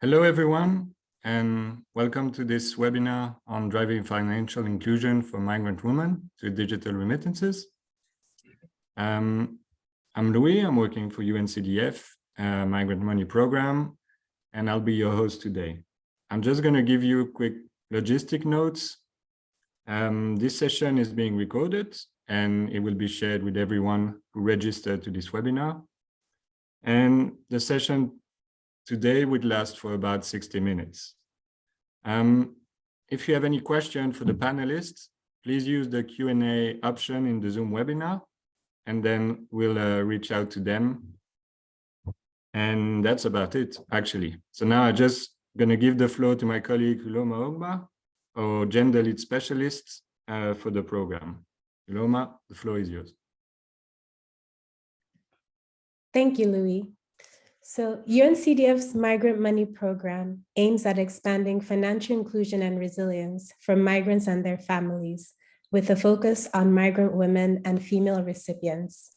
Hello, everyone, and welcome to this webinar on driving financial inclusion for migrant women through digital remittances. I'm Louis, I'm working for UNCDF Migrant Money Program, and I'll be your host today. I'm just going to give you quick logistic notes. This session is being recorded, and it will be shared with everyone who registered to this webinar. And the session today would last for about 60 minutes. If you have any questions for the panelists, please use the Q&A option in the Zoom webinar, and then we'll reach out to them. And that's about it, actually. So now I'm just going to give the floor to my colleague, Uloma Ogba, our gender lead specialist for the program. Uloma, the floor is yours. Thank you, Louis. So UNCDF's Migrant Money Program aims at expanding financial inclusion and resilience for migrants and their families, with a focus on migrant women and female recipients.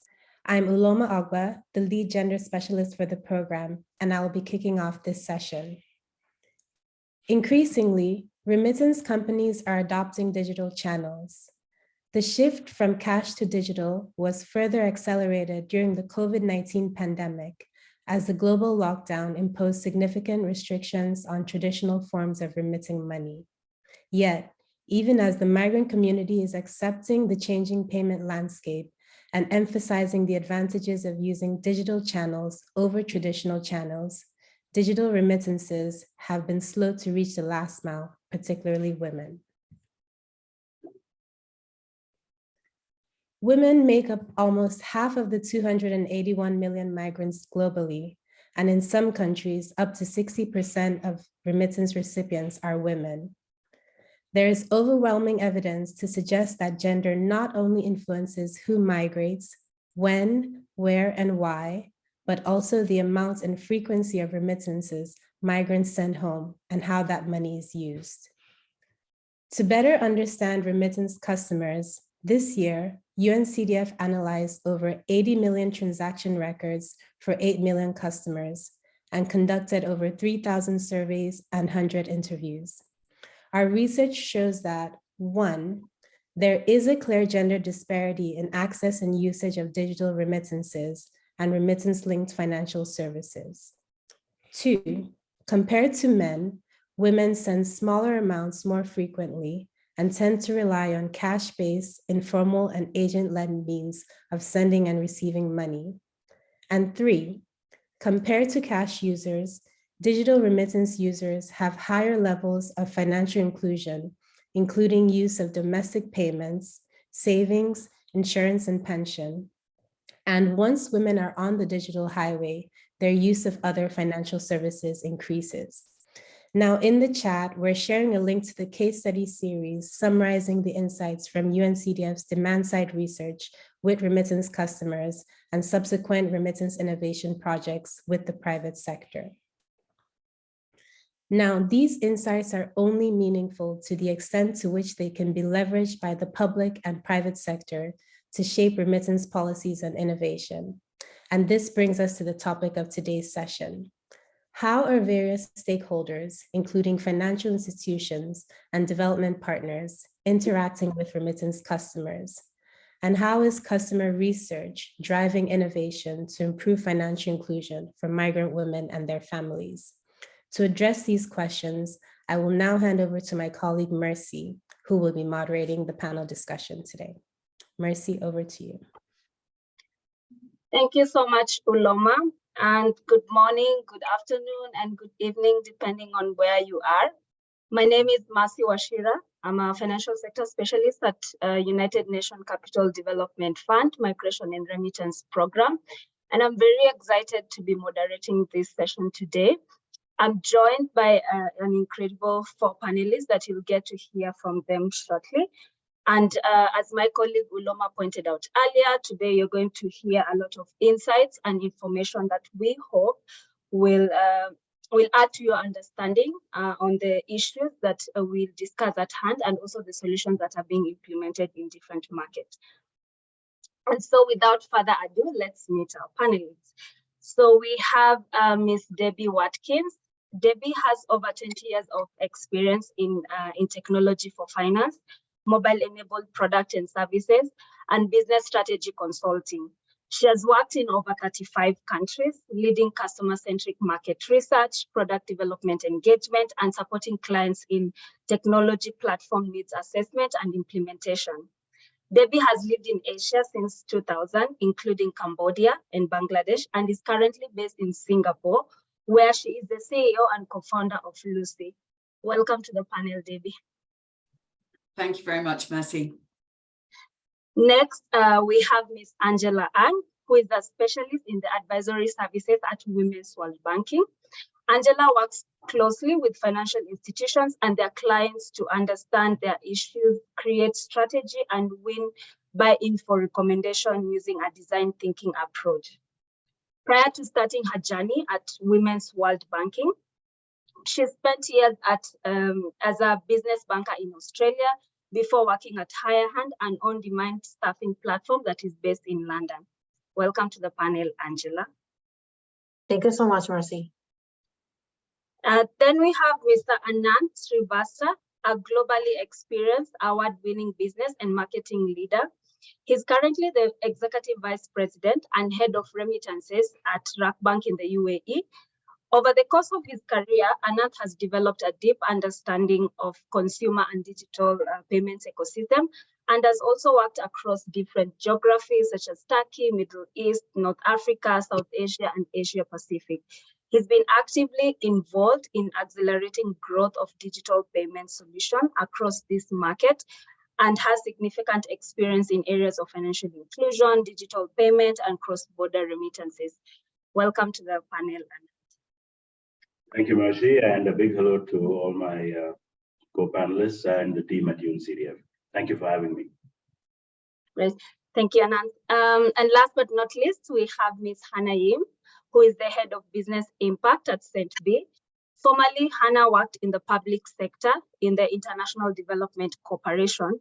I'm Uloma Ogba, the lead gender specialist for the program, and I will be kicking off this session. Increasingly, remittance companies are adopting digital channels. The shift from cash to digital was further accelerated during the COVID-19 pandemic, as the global lockdown imposed significant restrictions on traditional forms of remitting money. Yet, even as the migrant community is accepting the changing payment landscape and emphasizing the advantages of using digital channels over traditional channels, digital remittances have been slow to reach the last mile, particularly women. Women make up almost half of the 281 million migrants globally, and in some countries, up to 60% of remittance recipients are women. There is overwhelming evidence to suggest that gender not only influences who migrates, when, where, and why, but also the amount and frequency of remittances migrants send home and how that money is used. To better understand remittance customers, this year, UNCDF analyzed over 80 million transaction records for 8 million customers and conducted over 3,000 surveys and 100 interviews. Our research shows that, 1, there is a clear gender disparity in access and usage of digital remittances and remittance-linked financial services. 2, compared to men, women send smaller amounts more frequently and tend to rely on cash-based, informal, and agent-led means of sending and receiving money. And 3, compared to cash users, digital remittance users have higher levels of financial inclusion, including use of domestic payments, savings, insurance, and pension. And once women are on the digital highway, their use of other financial services increases. Now in the chat, we're sharing a link to the case study series summarizing the insights from UNCDF's demand-side research with remittance customers and subsequent remittance innovation projects with the private sector. Now, these insights are only meaningful to the extent to which they can be leveraged by the public and private sector to shape remittance policies and innovation. And this brings us to the topic of today's session. How are various stakeholders, including financial institutions and development partners, interacting with remittance customers? And how is customer research driving innovation to improve financial inclusion for migrant women and their families? To address these questions, I will now hand over to my colleague, Mercy, who will be moderating the panel discussion today. Mercy, over to you. Thank you so much, Uloma. And good morning, good afternoon, and good evening, depending on where you are. My name is Mercy Washira. I'm a financial sector specialist at United Nations Capital Development Fund, Migration and Remittance Program. And I'm very excited to be moderating this session today. I'm joined by an incredible 4 panelists that you'll get to hear from them shortly. And as my colleague Uloma pointed out earlier, today you're going to hear a lot of insights and information that we hope will add to your understanding on the issues that we'll discuss at hand, and also the solutions that are being implemented in different markets. And so without further ado, let's meet our panelists. So we have Ms. Debbie Watkins. Debbie has over 20 years of experience in technology for finance, mobile-enabled product and services, and business strategy consulting. She has worked in over 35 countries, leading customer-centric market research, product development engagement, and supporting clients in technology platform needs assessment and implementation. Debbie has lived in Asia since 2000, including Cambodia and Bangladesh, and is currently based in Singapore, where she is the CEO and co-founder of Lucy. Welcome to the panel, Debbie. Thank you very much, Mercy. Next, we have Ms. Angela Ang, who is a specialist in the advisory services at Women's World Banking. Angela works closely with financial institutions and their clients to understand their issues, create strategy, and win buy-in for recommendation using a design thinking approach. Prior to starting her journey at Women's World Banking, she spent years as a business banker in Australia before working at Higher Hand, an on-demand staffing platform that is based in London. Welcome to the panel, Angela. Thank you so much, Mercy. Then we have Mr. Anand Srivastava, a globally experienced award-winning business and marketing leader. He's currently the Executive Vice President and Head of Remittances at Bank in the UAE. Over the course of his career, Anand has developed a deep understanding of consumer and digital payments ecosystem, and has also worked across different geographies such as Turkey, Middle East, North Africa, South Asia, and Asia Pacific. He's been actively involved in accelerating growth of digital payment solutions across this market and has significant experience in areas of financial inclusion, digital payment, and cross-border remittances. Welcome to the panel. Thank you, Mercy, and a big hello to all my co-panelists and the team at UNCDF. Thank you for having me. Great. Thank you, Anand. And last but not least, we have Ms. Hannah Yim, who is the Head of Business Impact at St. B. Formerly, Hannah worked in the public sector in the International Development Corporation.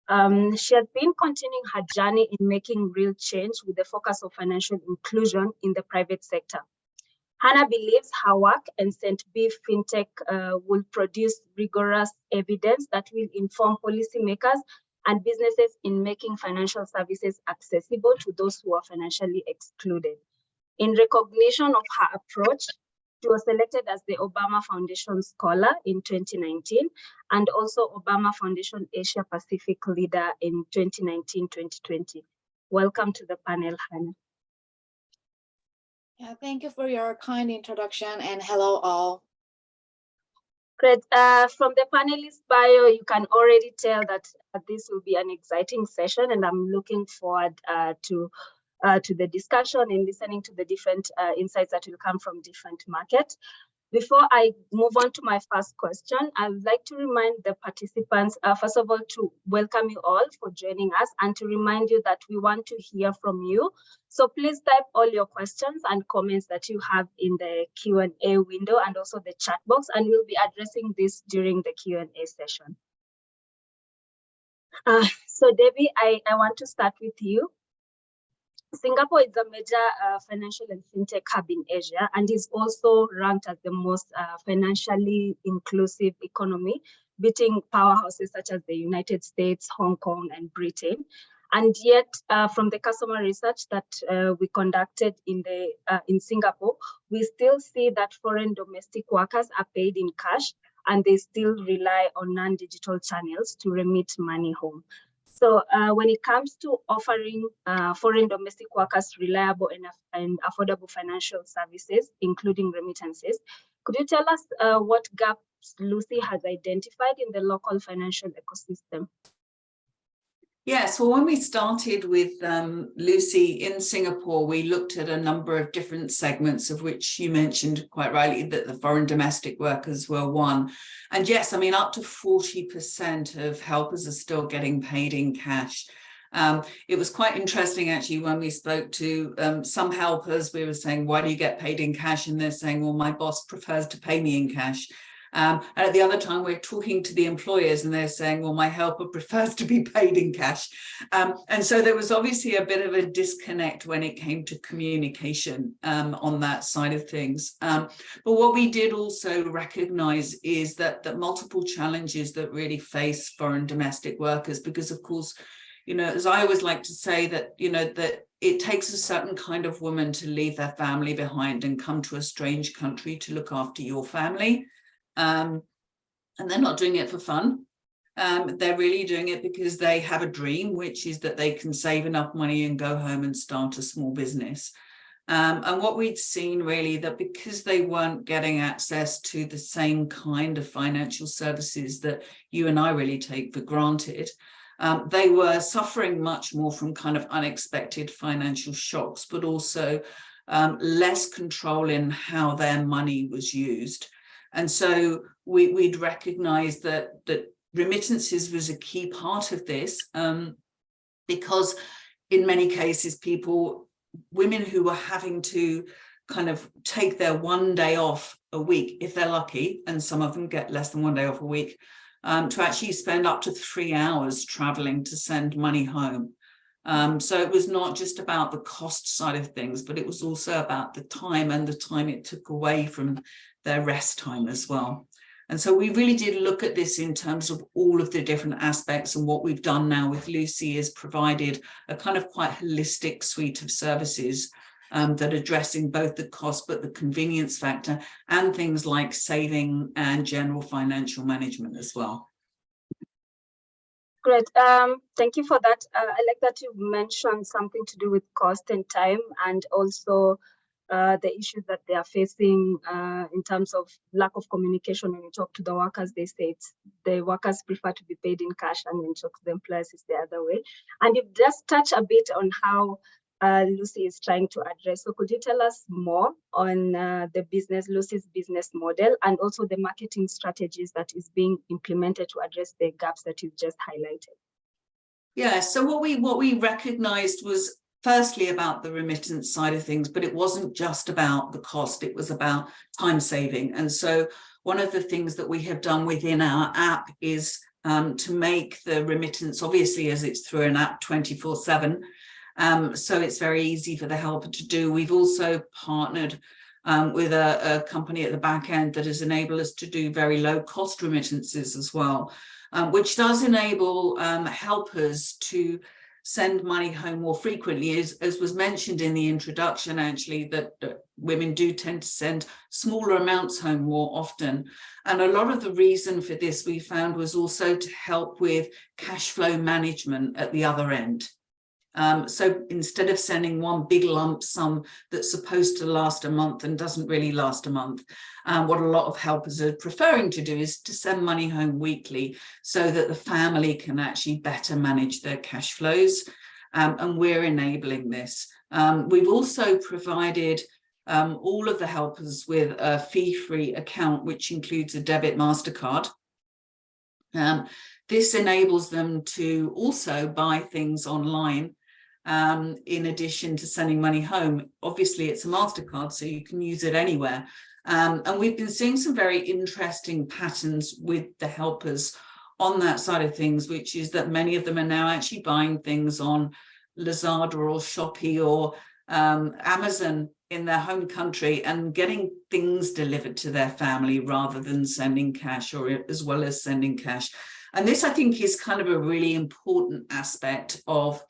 She has been continuing her journey in making real change with the focus of financial inclusion in the private sector. Hannah believes her work and St. B FinTech will produce rigorous evidence that will inform policymakers and businesses in making financial services accessible to those who are financially excluded. In recognition of her approach, she was selected as the Obama Foundation Scholar in 2019 and also Obama Foundation Asia Pacific Leader in 2019-2020. Welcome to the panel, Hannah. Yeah, thank you for your kind introduction and hello all. Great. From the panelist bio, you can already tell that this will be an exciting session, and I'm looking forward to the discussion and listening to the different insights that will come from different markets. Before I move on to my first question, I would like to remind the participants, first of all, to welcome you all for joining us and to remind you that we want to hear from you. So please type all your questions and comments that you have in the Q&A window and also the chat box, and we'll be addressing this during the Q&A session. So Debbie, I want to start with you. Singapore is a major financial and fintech hub in Asia and is also ranked as the most financially inclusive economy, beating powerhouses such as the United States, Hong Kong, and Britain. And yet, from the customer research that we conducted in Singapore, we still see that foreign domestic workers are paid in cash and they still rely on non-digital channels to remit money home. So when it comes to offering foreign domestic workers reliable and affordable financial services, including remittances, could you tell us what gaps Lucy has identified in the local financial ecosystem? Yes, well, when we started with Lucy in Singapore, we looked at a number of different segments, of which you mentioned quite rightly that the foreign domestic workers were one. And yes, I mean, up to 40% of helpers are still getting paid in cash. It was quite interesting, actually, when we spoke to some helpers, we were saying, why do you get paid in cash? And they're saying, well, my boss prefers to pay me in cash. And at the other time, we're talking to the employers and they're saying, well, my helper prefers to be paid in cash. And so there was obviously a bit of a disconnect when it came to communication on that side of things. But what we did also recognize is that multiple challenges that really face foreign domestic workers, because of course, as I always like to say that, that it takes a certain kind of woman to leave their family behind and come to a strange country to look after your family. And they're not doing it for fun. They're really doing it because they have a dream, which is that they can save enough money and go home and start a small business. And what we'd seen really that because they weren't getting access to the same kind of financial services that you and I really take for granted, they were suffering much more from kind of unexpected financial shocks, but also less control in how their money was used. And so we'd recognized that remittances was a key part of this, because in many cases, women who were having to kind of take their one day off a week, if they're lucky, and some of them get less than one day off a week, to actually spend up to 3 hours traveling to send money home. So it was not just about the cost side of things, but it was also about the time and the time it took away from their rest time as well. And so we really did look at this in terms of all of the different aspects, and what we've done now with Lucy is provided a kind of quite holistic suite of services that are addressing both the cost but the convenience factor and things like saving and general financial management as well. Great. Thank you for that. I like that you mentioned something to do with cost and time, and also the issues that they are facing in terms of lack of communication. When you talk to the workers, they say the workers prefer to be paid in cash, and when you talk to the employers, it's the other way. And you've just touched a bit on how Lucy is trying to address. So could you tell us more on Lucy's business model, and also the marketing strategies that is being implemented to address the gaps that you've just highlighted? Yeah, so what we recognized was firstly about the remittance side of things, but it wasn't just about the cost, it was about time saving. And so one of the things that we have done within our app is to make the remittance, obviously as it's through an app 24/7, so it's very easy for the helper to do. We've also partnered with a company at the back end that has enabled us to do very low cost remittances as well, which does enable helpers to send money home more frequently, as was mentioned in the introduction, actually, that women do tend to send smaller amounts home more often. And a lot of the reason for this we found was also to help with cash flow management at the other end. So instead of sending one big lump sum that's supposed to last a month and doesn't really last a month, what a lot of helpers are preferring to do is to send money home weekly so that the family can actually better manage their cash flows. And we're enabling this. We've also provided all of the helpers with a fee-free account, which includes a debit MasterCard. This enables them to also buy things online in addition to sending money home. Obviously, it's a MasterCard, so you can use it anywhere. And we've been seeing some very interesting patterns with the helpers on that side of things, which is that many of them are now actually buying things on Lazada or Shopee or Amazon in their home country and getting things delivered to their family rather than sending cash, or as well as sending cash. And this, I think, is kind of a really important aspect of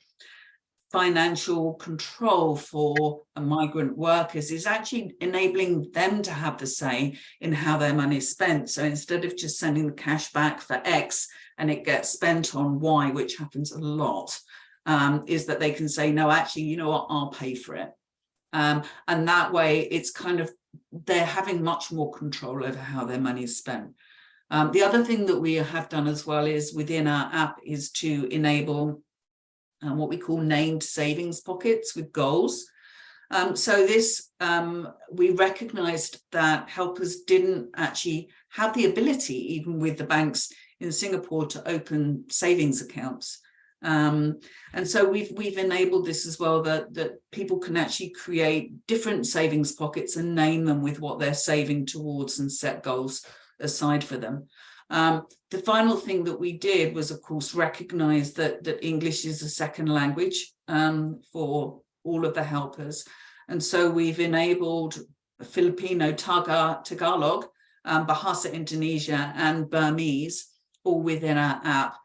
financial control for migrant workers, is actually enabling them to have the say in how their money is spent. So instead of just sending the cash back for X and it gets spent on Y, which happens a lot, is that they can say, no, actually, you know what, I'll pay for it. And that way it's kind of, they're having much more control over how their money is spent. The other thing that we have done as well is within our app is to enable what we call named savings pockets with goals. So this, we recognized that helpers didn't actually have the ability, even with the banks in Singapore, to open savings accounts. And so we've enabled this as well, that people can actually create different savings pockets and name them with what they're saving towards and set goals aside for them. The final thing that we did was, of course, recognize that English is a second language for all of the helpers. And so we've enabled Filipino, Tagalog, Bahasa Indonesia, and Burmese all within our app,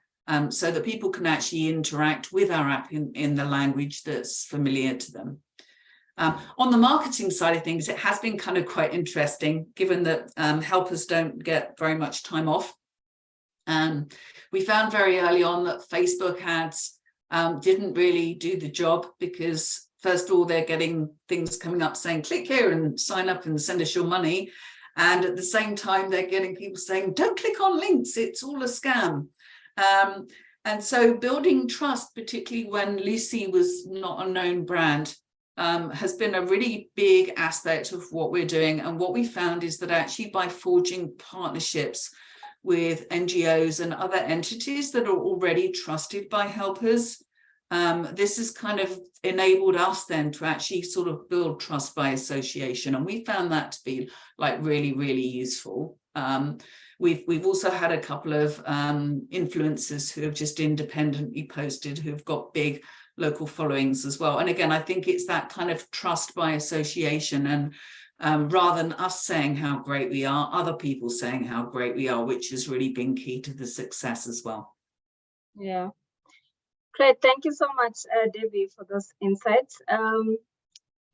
so that people can actually interact with our app in the language that's familiar to them. On the marketing side of things, it has been kind of quite interesting, given that helpers don't get very much time off. We found very early on that Facebook ads didn't really do the job, because first of all, they're getting things coming up saying, click here and sign up and send us your money. And at the same time, they're getting people saying, don't click on links, it's all a scam. And so building trust, particularly when Lucy was not a known brand, has been a really big aspect of what we're doing. And what we found is that actually by forging partnerships with NGOs and other entities that are already trusted by helpers, this has kind of enabled us then to actually sort of build trust by association. And we found that to be like really, really useful. We've also had a couple of influencers who have just independently posted, who've got big local followings as well. And again, I think it's that kind of trust by association, and rather than us saying how great we are, other people saying how great we are, which has really been key to the success as well. Yeah. Great. Thank you so much, Debbie, for those insights.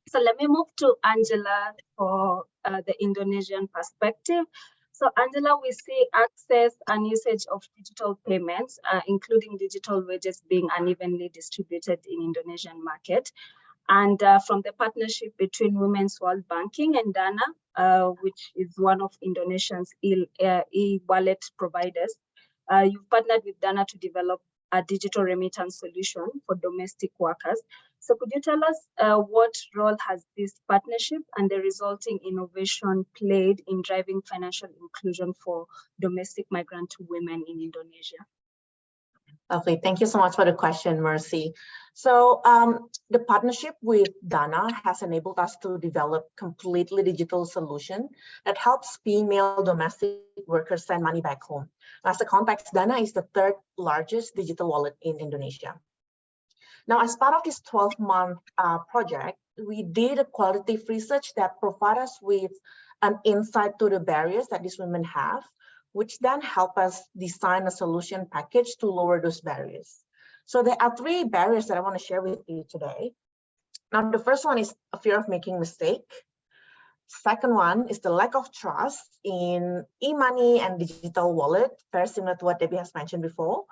So let me move to Angela for the Indonesian perspective. So Angela, we see access and usage of digital payments, including digital wages, being unevenly distributed in Indonesian market. And from the partnership between Women's World Banking and Dana, which is one of Indonesia's e-wallet providers, you've partnered with Dana to develop a digital remittance solution for domestic workers. So could you tell us what role has this partnership and the resulting innovation played in driving financial inclusion for domestic migrant women in Indonesia? Okay, thank you so much for the question, Mercy. So the partnership with Dana has enabled us to develop completely digital solution that helps female domestic workers send money back home. As a context, Dana is the third largest digital wallet in Indonesia. Now, as part of this 12-month project, we did a qualitative research that provided us with an insight to the barriers that these women have, which then help us design a solution package to lower those barriers. So there are 3 barriers that I want to share with you today. Now, the first one is a fear of making a mistake. Second one is the lack of trust in e-money and digital wallet, very similar to what Debbie has mentioned before.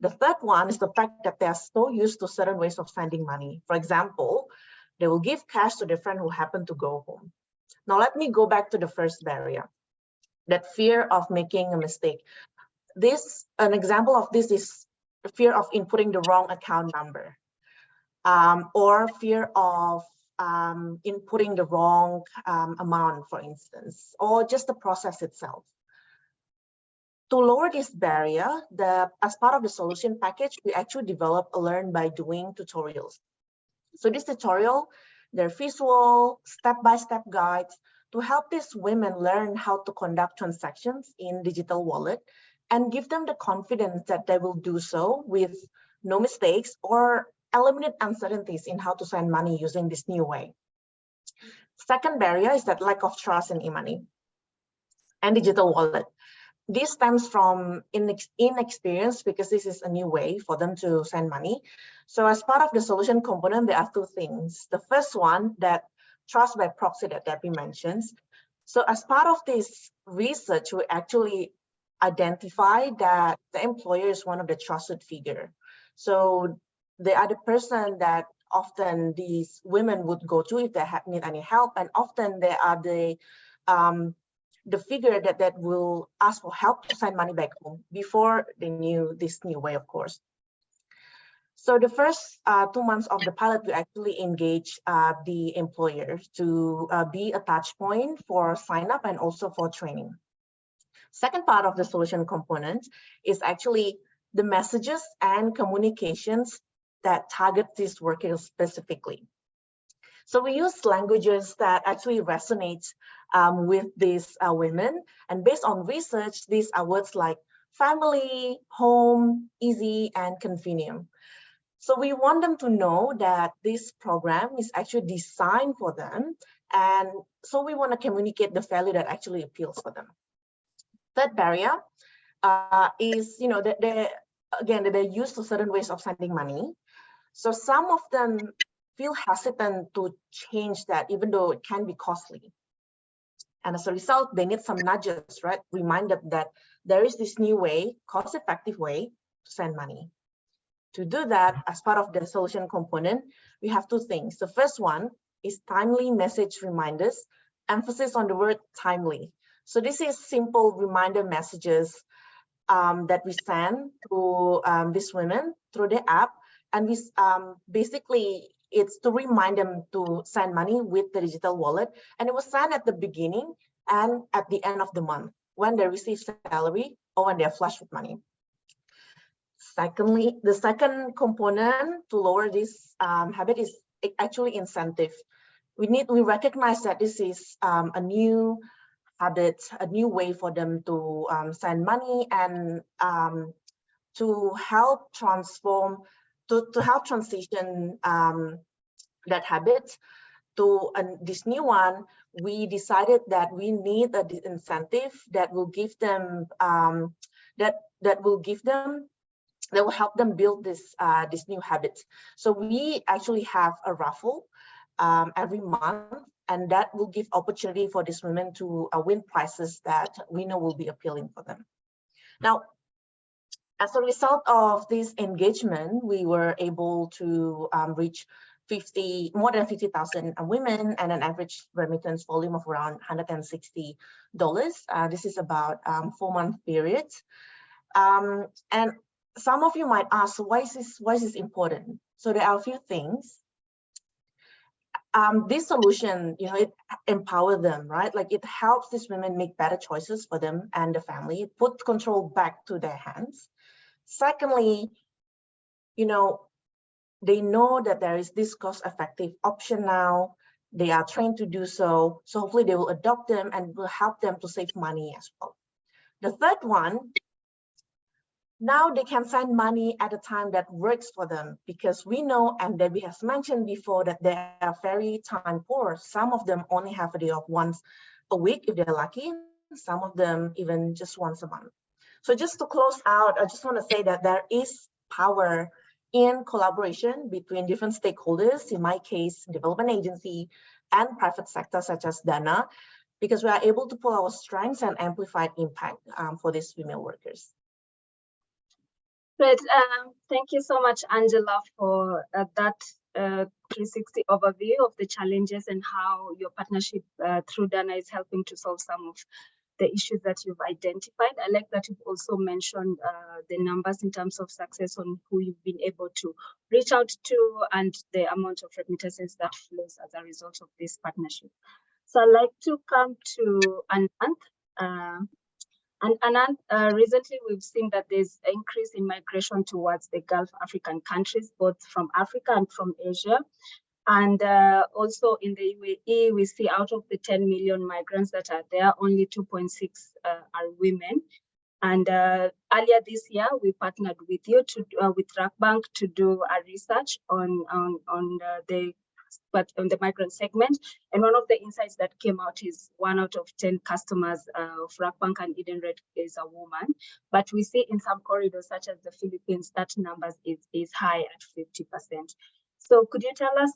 The third one is the fact that they are so used to certain ways of sending money. For example, they will give cash to their friend who happen to go home. Now, let me go back to the first barrier, that fear of making a mistake. An example of this is fear of inputting the wrong account number, or fear of inputting the wrong amount, for instance, or just the process itself. To lower this barrier, as part of the solution package, we actually developed a learn by doing tutorials. So this tutorial, they're visual, step-by-step guides to help these women learn how to conduct transactions in digital wallet and give them the confidence that they will do so with no mistakes or eliminate uncertainties in how to send money using this new way. Second barrier is that lack of trust in e-money and digital wallet. This stems from inexperience because this is a new way for them to send money. So as part of the solution component, there are 2 things. The first one, that trust by proxy that Debbie mentions. So as part of this research, we actually identified that the employer is one of the trusted figure. So they are the person that often these women would go to if they need any help, and often they are the figure that will ask for help to send money back home before they knew this new way, of course. So the first 2 months of the pilot, we actually engaged the employer to be a touch point for sign up and also for training. Second part of the solution component is actually the messages and communications that target these workers specifically. So we use languages that actually resonate with these women. And based on research, these are words like family, home, easy, and convenient. So we want them to know that this program is actually designed for them. And so we want to communicate the value that actually appeals for them. Third barrier is, that they're used to certain ways of sending money. So some of them feel hesitant to change that, even though it can be costly. And as a result, they need some nudges, right? Remind them that there is this new way, cost-effective way to send money. To do that, as part of the solution component, we have two things. The first one is timely message reminders, emphasis on the word timely. So this is simple reminder messages that we send to these women through the app. And we basically, it's to remind them to send money with the digital wallet. And it was sent at the beginning and at the end of the month when they receive salary or when they're flush with money. Secondly, the second component to lower this habit is actually incentive. We recognize that this is a new habit, a new way for them to send money and to help transform, to help transition that habit to this new one. We decided that we need a incentive that will give them that will help them build this new habit. So we actually have a raffle every month, and that will give opportunity for these women to win prizes that we know will be appealing for them. Now, as a result of this engagement, we were able to reach more than 50,000 women and an average remittance volume of around $160. This is about 4-month period. And some of you might ask, why is this important? So there are a few things. This solution, it empowers them, right? Like it helps these women make better choices for them and the family, put control back to their hands. Secondly, they know that there is this cost-effective option now. They are trained to do so. So hopefully they will adopt them and will help them to save money as well. The third one, now they can send money at a time that works for them, because we know, and Debbie has mentioned before, that they are very time poor. Some of them only have a day off once a week if they're lucky. Some of them even just once a month. So just to close out, I just want to say that there is power in collaboration between different stakeholders, in my case, development agency and private sector such as Dana, because we are able to pull our strengths and amplify impact for these female workers. Great. Thank you so much, Angela, for that 360 overview of the challenges and how your partnership through Dana is helping to solve some of the issues that you've identified. I like that you've also mentioned the numbers in terms of success on who you've been able to reach out to and the amount of remittances that flows as a result of this partnership. So I'd like to come to Anand. And Anand, recently we've seen that there's an increase in migration towards the Gulf African countries, both from Africa and from Asia. And also in the UAE, we see out of the 10 million migrants that are there, only 2.6 are women. And earlier this year, we partnered with you with Rakbank to do a research on the migrant segment. And one of the insights that came out is 1 out of 10 customers of Rakbank and Eden Red is a woman. But we see in some corridors, such as the Philippines, that number is high at 50%. So could you tell us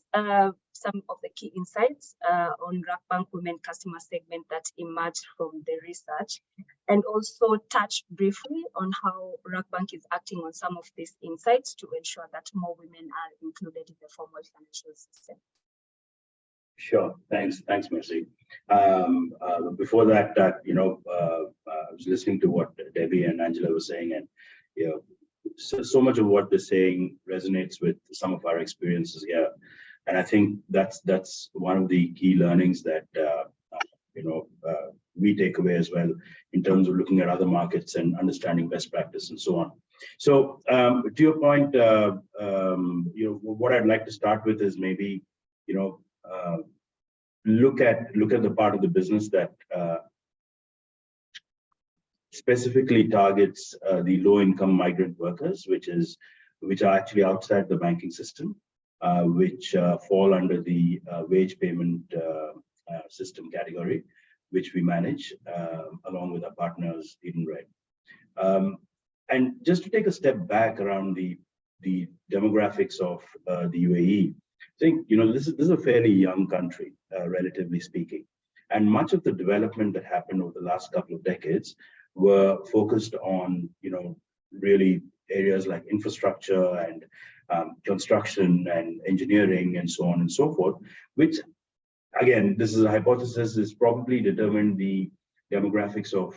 some of the key insights on Rakbank women customer segment that emerged from the research, and also touch briefly on how Rakbank is acting on some of these insights to ensure that more women are included in the formal financial system? Sure. Thanks, Mercy. Before that, I was listening to what Debbie and Angela were saying, and so much of what they're saying resonates with some of our experiences here. And I think that's one of the key learnings that we take away as well, in terms of looking at other markets and understanding best practice and so on. So to your point, what I'd like to start with is maybe look at the part of the business that specifically targets the low-income migrant workers, which are actually outside the banking system, which fall under the wage payment system category, which we manage along with our partners in Red. And just to take a step back around the demographics of the UAE, I think this is a fairly young country, relatively speaking, and much of the development that happened over the last couple of decades were focused on really areas like infrastructure and construction and engineering and so on and so forth, which again, this is a hypothesis, is probably determined the demographics of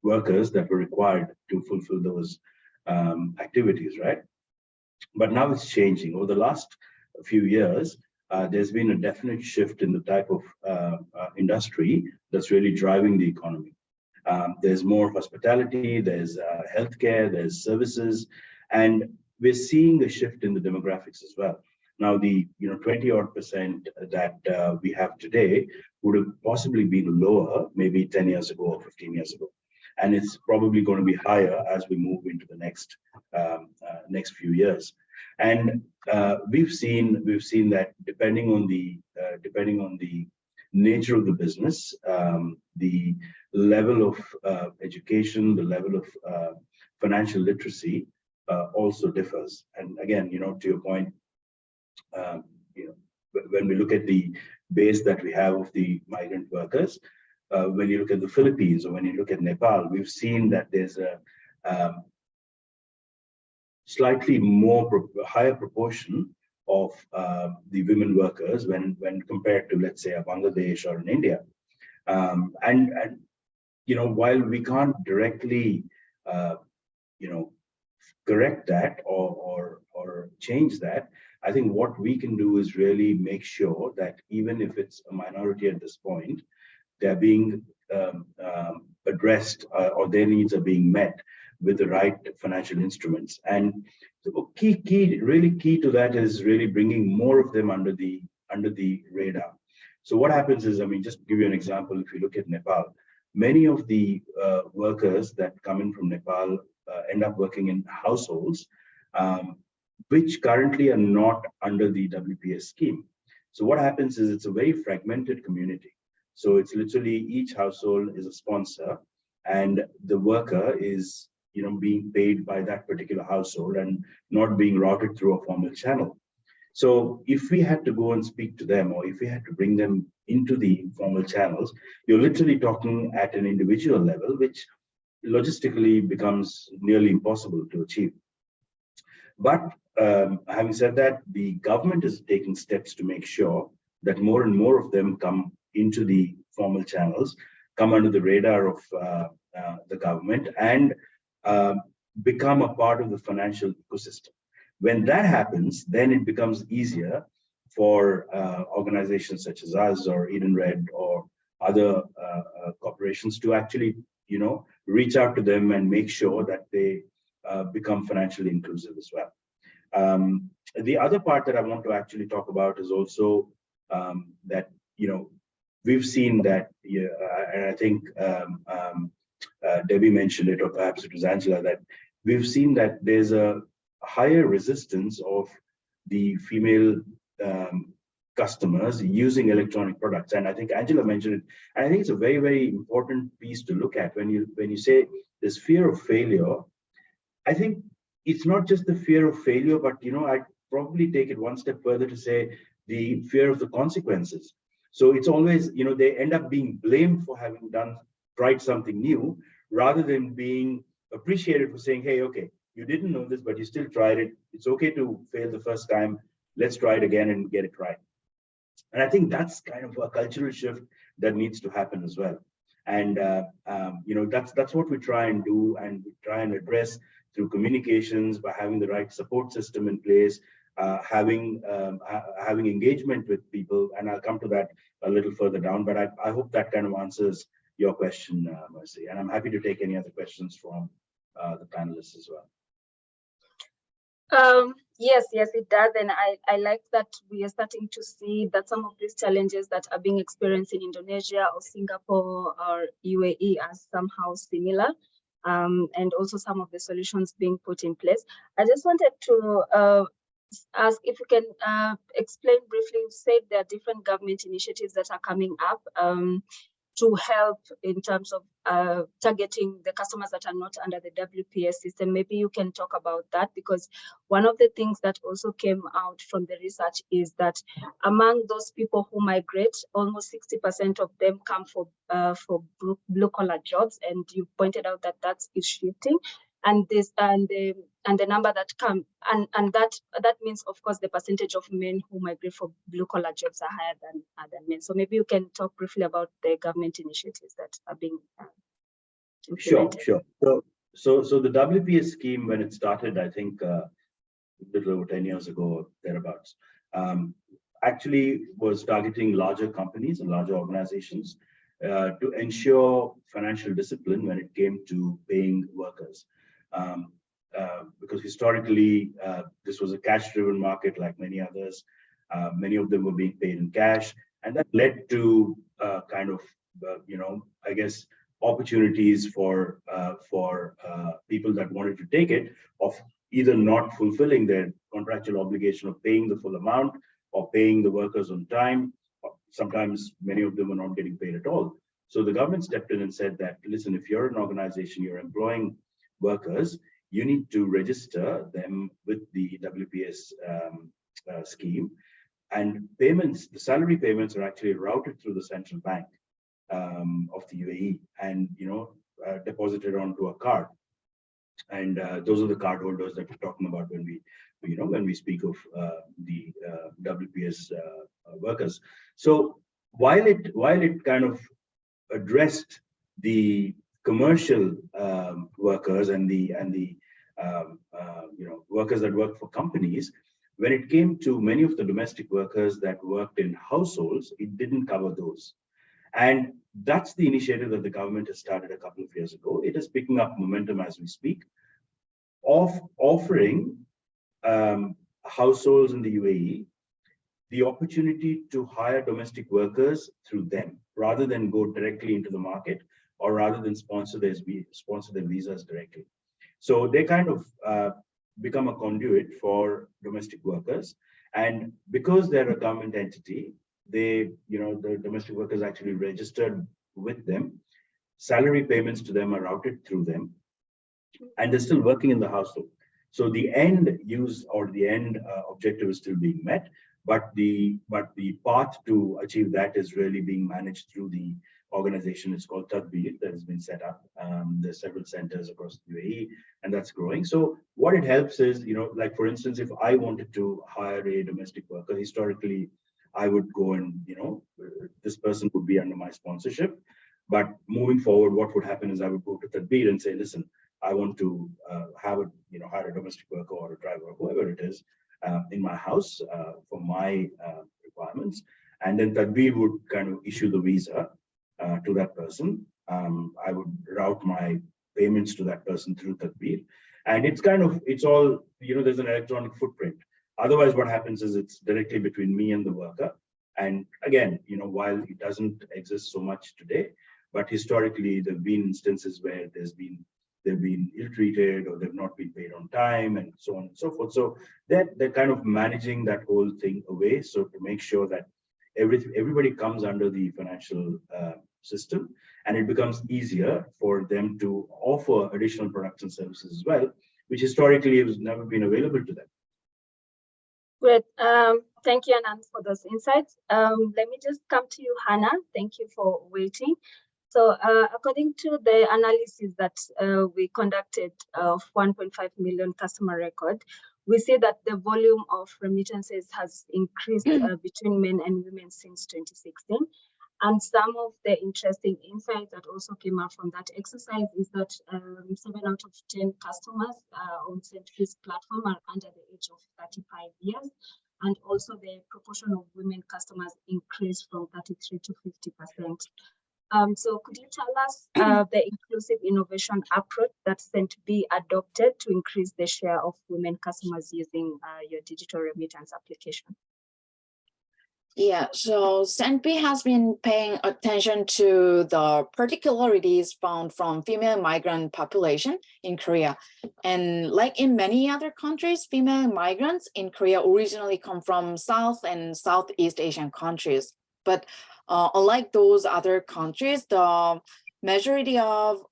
workers that were required to fulfill those activities, right? But now it's changing. Over the last few years, there's been a definite shift in the type of industry that's really driving the economy. There's more hospitality, there's healthcare, there's services, and we're seeing a shift in the demographics as well. Now, the 20-odd% that we have today would have possibly been lower maybe 10 years ago or 15 years ago, and it's probably going to be higher as we move into the next few years. And we've seen that depending on the nature of the business, the level of education, the level of financial literacy also differs. And again, to your point, when we look at the base that we have of the migrant workers, when you look at the Philippines or when you look at Nepal, we've seen that there's a slightly higher proportion of the women workers when compared to, let's say, a Bangladesh or in India. And while we can't directly correct that or change that, I think what we can do is really make sure that even if it's a minority at this point, they're being addressed or their needs are being met with the right financial instruments. And the really key to that is really bringing more of them under the radar. So what happens is, just to give you an example, if you look at Nepal, many of the workers that come in from Nepal end up working in households which currently are not under the WPS scheme. So what happens is it's a very fragmented community. So it's literally each household is a sponsor, and the worker is being paid by that particular household and not being routed through a formal channel. So if we had to go and speak to them, or if we had to bring them into the formal channels, you're literally talking at an individual level, which logistically becomes nearly impossible to achieve. But having said that, the government is taking steps to make sure that more and more of them come into the formal channels, come under the radar of the government, and become a part of the financial ecosystem. When that happens, then it becomes easier for organizations such as us or Eden Red or other corporations to actually, reach out to them and make sure that they become financially inclusive as well. The other part that I want to actually talk about is also that, we've seen that, and I think Debbie mentioned it, or perhaps it was Angela, that we've seen that there's a higher resistance of the female customers using electronic products. And I think Angela mentioned it. And I think it's a very, very important piece to look at when you say there's fear of failure. I think it's not just the fear of failure, but I'd probably take it one step further to say the fear of the consequences. So it's always, they end up being blamed for having tried something new, rather than being appreciated for saying, hey, okay, you didn't know this, but you still tried it. It's okay to fail the first time. Let's try it again and get it right. And I think that's kind of a cultural shift that needs to happen as well. And that's what we try and do, and we try and address through communications, by having the right support system in place, having engagement with people. And I'll come to that a little further down, but I hope that kind of answers your question, Mercy. And I'm happy to take any other questions from the panelists as well. Yes, it does. And I like that we are starting to see that some of these challenges that are being experienced in Indonesia or Singapore or UAE are somehow similar. And also some of the solutions being put in place. I just wanted to ask if you can explain briefly. You said there are different government initiatives that are coming up to help in terms of targeting the customers that are not under the WPS system. Maybe you can talk about that, because one of the things that also came out from the research is that among those people who migrate, almost 60% of them come for blue collar jobs, and you pointed out that that is shifting. And the number that come and that means, of course, the percentage of men who migrate for blue collar jobs are higher than men. So maybe you can talk briefly about the government initiatives that are being implemented. Sure. So the WPS scheme, when it started, I think a little over 10 years ago, or thereabouts, actually was targeting larger companies and larger organizations to ensure financial discipline when it came to paying workers. Because historically, this was a cash-driven market like many others. Many of them were being paid in cash, and that led to I guess, opportunities for people that wanted to take it, of either not fulfilling their contractual obligation of paying the full amount or paying the workers on time. Sometimes many of them were not getting paid at all. So the government stepped in and said that, listen, if you're an organization, you're employing workers, you need to register them with the WPS scheme, and payments, the salary payments, are actually routed through the central bank of the UAE, and deposited onto a card. And those are the card holders that we're talking about when we speak of the WPS workers. So while it kind of addressed the commercial workers and the workers that work for companies, when it came to many of the domestic workers that worked in households, it didn't cover those. And that's the initiative that the government has started a couple of years ago. It is picking up momentum as we speak, of offering households in the UAE the opportunity to hire domestic workers through them, rather than go directly into the market, or rather than sponsor their visas directly. So they kind of become a conduit for domestic workers, and because they're a government entity, the domestic workers actually registered with them. Salary payments to them are routed through them, and they're still working in the household. So the end use, or the end objective, is still being met, but the path to achieve that is really being managed through the organization. It's called Tadbir, that has been set up. There's several centers across the UAE, and that's growing. So what it helps is, like for instance, if I wanted to hire a domestic worker, historically, I would go and, this person would be under my sponsorship. But moving forward, what would happen is I would go to Tadbir and say, listen, I want to hire a domestic worker or a driver, or whoever it is, in my house for my requirements. And then Tadbir would kind of issue the visa to that person. I would route my payments to that person through Tadbir. And it's all, there's an electronic footprint. Otherwise, what happens is it's directly between me and the worker. And again, while it doesn't exist so much today, but historically, there have been instances where they've been ill-treated, or they've not been paid on time, and so on and so forth. So they're kind of managing that whole thing away. So to make sure that everybody comes under the financial system, and it becomes easier for them to offer additional products and services as well, which historically has never been available to them. Great. Thank you, Anand, for those insights. Let me just come to you, Hannah. Thank you for waiting. So according to the analysis that we conducted of 1.5 million customer record, we see that the volume of remittances has increased between men and women since 2016. And some of the interesting insights that also came out from that exercise is that 7 out of 10 customers on Centrifuge's platform are under the age of 35 years. And also the proportion of women customers increased from 33 to 50%. So could you tell us the inclusive innovation approach that CENTB adopted to increase the share of women customers using your digital remittance application? Yeah, so CENTB has been paying attention to the particularities found from female migrant population in Korea. And like in many other countries, female migrants in Korea originally come from South and Southeast Asian countries. But unlike those other countries, the majority of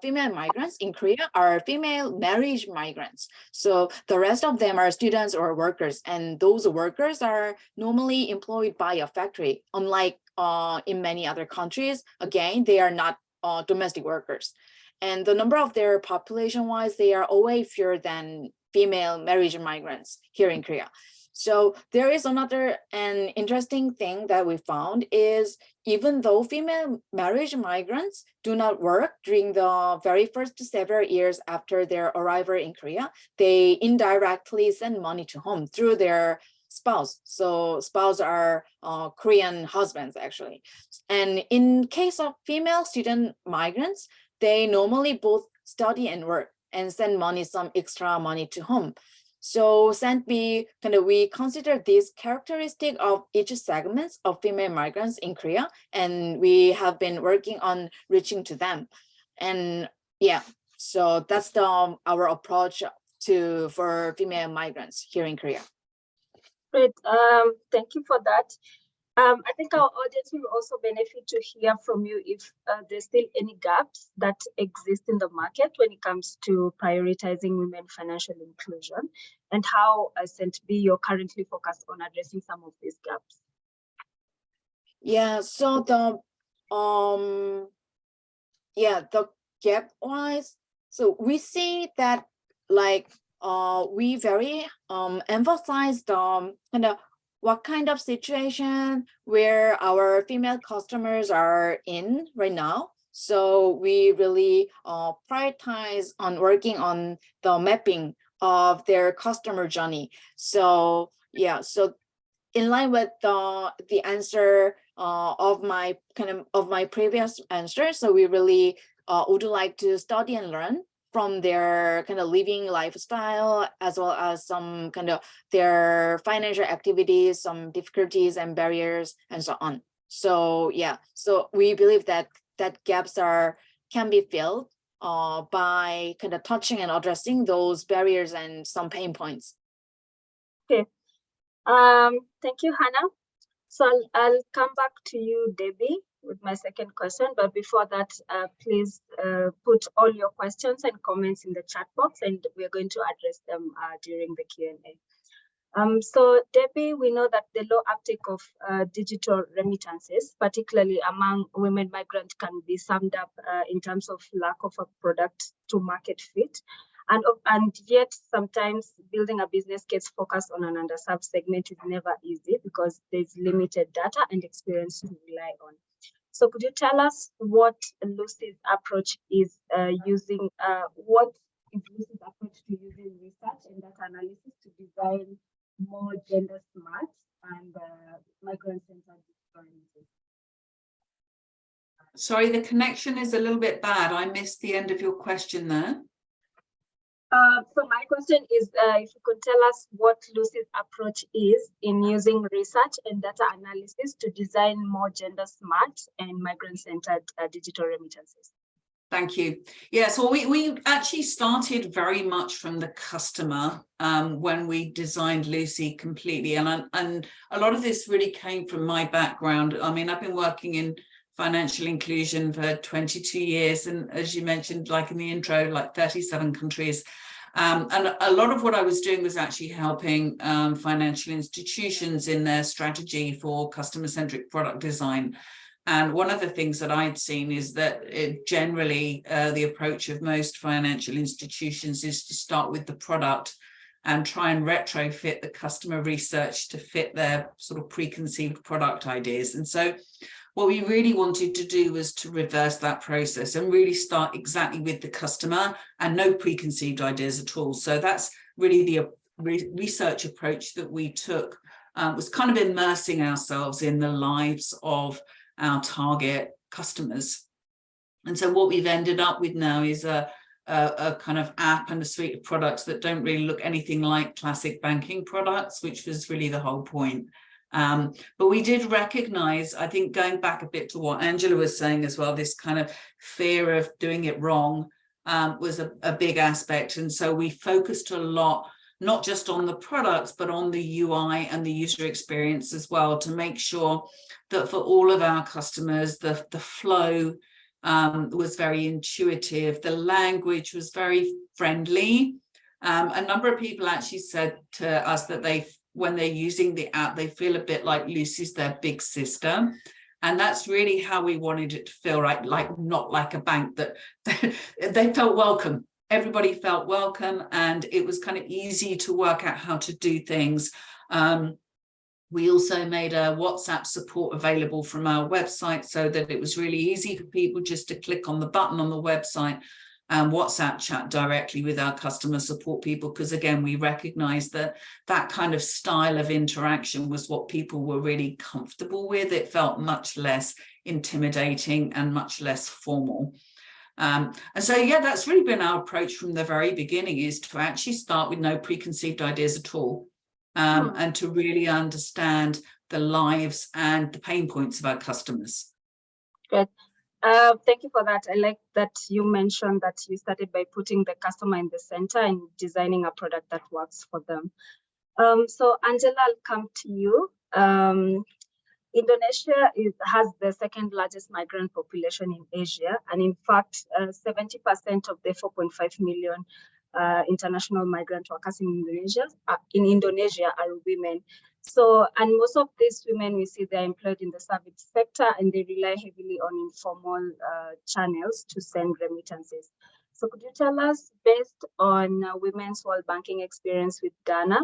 female migrants in Korea are female marriage migrants. So the rest of them are students or workers, and those workers are normally employed by a factory. Unlike in many other countries, again, they are not domestic workers. And the number of their population-wise, they are way fewer than female marriage migrants here in Korea. So there is another and interesting thing that we found is even though female marriage migrants do not work during the very first several years after their arrival in Korea, they indirectly send money to home through their spouse. So spouse are Korean husbands actually. And in case of female student migrants, they normally both study and work and send some extra money to home. So CENTB, we consider this characteristic of each segments of female migrants in Korea, and we have been working on reaching to them. And yeah, so that's our approach for female migrants here in Korea. Great, thank you for that. I think our audience will also benefit to hear from you if there's still any gaps that exist in the market when it comes to prioritizing women financial inclusion, and how CENTB you're currently focused on addressing some of these gaps. Yeah, so the gap wise, so we see that we very emphasize the what kind of situation where our female customers are in right now. So we really prioritize on working on the mapping of their customer journey. So yeah, so in line with the answer of my previous answer, so we really would like to study and learn from their living lifestyle, as well as some their financial activities, some difficulties and barriers, and so on. So yeah, so we believe that gaps can be filled by touching and addressing those barriers and some pain points. Okay, thank you, Hannah. So I'll come back to you, Debbie, with my second question. But before that, please put all your questions and comments in the chat box, and we're going to address them during the Q&A. So Debbie, we know that the low uptake of digital remittances, particularly among women migrants, can be summed up in terms of lack of a product to market fit. And yet sometimes building a business case focused on an underserved segment is never easy because there's limited data and experience to rely on. So could you tell us what Lucy's approach is what is Lucy's approach to using research and data analysis to design more gender smart and migrant-centered experiences? Sorry, the connection is a little bit bad. I missed the end of your question there. So my question is if you could tell us what Lucy's approach is in using research and data analysis to design more gender smart and migrant-centered digital remittances. Thank you. Yeah, so we actually started very much from the customer when we designed Lucy completely. And a lot of this really came from my background. I mean, I've been working in financial inclusion for 22 years. And as you mentioned, like in the intro, like 37 countries. And a lot of what I was doing was actually helping financial institutions in their strategy for customer-centric product design. And one of the things that I'd seen is that generally the approach of most financial institutions is to start with the product and try and retrofit the customer research to fit their sort of preconceived product ideas. And so what we really wanted to do was to reverse that process and really start exactly with the customer and no preconceived ideas at all. So that's really the research approach that we took was kind of immersing ourselves in the lives of our target customers. And so what we've ended up with now is a kind of app and a suite of products that don't really look anything like classic banking products, which was really the whole point. But we did recognize, I think, going back a bit to what Angela was saying as well, this kind of fear of doing it wrong was a big aspect. And so we focused a lot, not just on the products, but on the UI and the user experience as well, to make sure that for all of our customers, the flow was very intuitive, the language was very friendly. A number of people actually said to us that when they're using the app, they feel a bit like Lucy's their big sister. And that's really how we wanted it to feel, right? Like not like a bank, that they felt welcome. Everybody felt welcome, and it was kind of easy to work out how to do things. We also made a WhatsApp support available from our website so that it was really easy for people just to click on the button on the website and WhatsApp chat directly with our customer support people, because again, we recognized that that kind of style of interaction was what people were really comfortable with. It felt much less intimidating and much less formal. And so, yeah, that's really been our approach from the very beginning, is to actually start with no preconceived ideas at all, and to really understand the lives and the pain points of our customers. Good. Thank you for that. I like that you mentioned that you started by putting the customer in the center and designing a product that works for them. So Angela, I'll come to you. Indonesia has the second largest migrant population in Asia. And in fact, 70% of the 4.5 million international migrant workers in Indonesia are women. So, and most of these women, we see they're employed in the service sector, and they rely heavily on informal channels to send remittances. So could you tell us, based on women's world banking experience with Dana,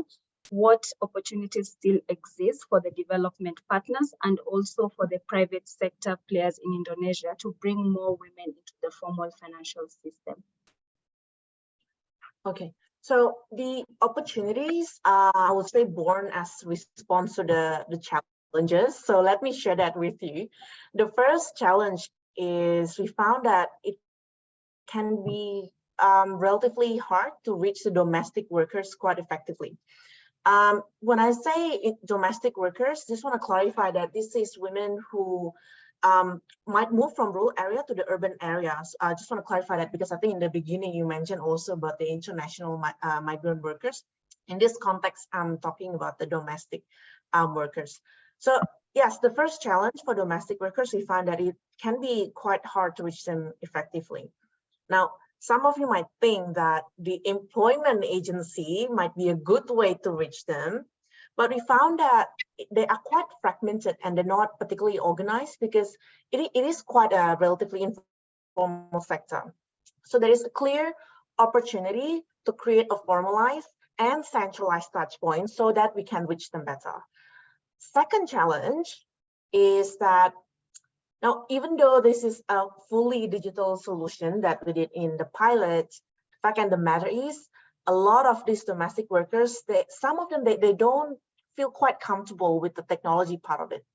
what opportunities still exist for the development partners and also for the private sector players in Indonesia to bring more women into the formal financial system? Okay, so the opportunities are, I would say, born as response to the challenges. So let me share that with you. The first challenge is we found that it can be relatively hard to reach the domestic workers quite effectively. When I say domestic workers, just want to clarify that this is women who might move from rural area to the urban areas. I just want to clarify that because I think in the beginning you mentioned also about the international migrant workers. In this context, I'm talking about the domestic workers. So yes, the first challenge for domestic workers, we find that it can be quite hard to reach them effectively. Now, some of you might think that the employment agency might be a good way to reach them, but we found that they are quite fragmented and they're not particularly organized because it is quite a relatively informal sector. So there is a clear opportunity to create a formalized and centralized touch points so that we can reach them better. Second challenge is that now, even though this is a fully digital solution that we did in the pilot, fact and the matter is, a lot of these domestic workers, some of them, they don't feel quite comfortable with the technology part of it.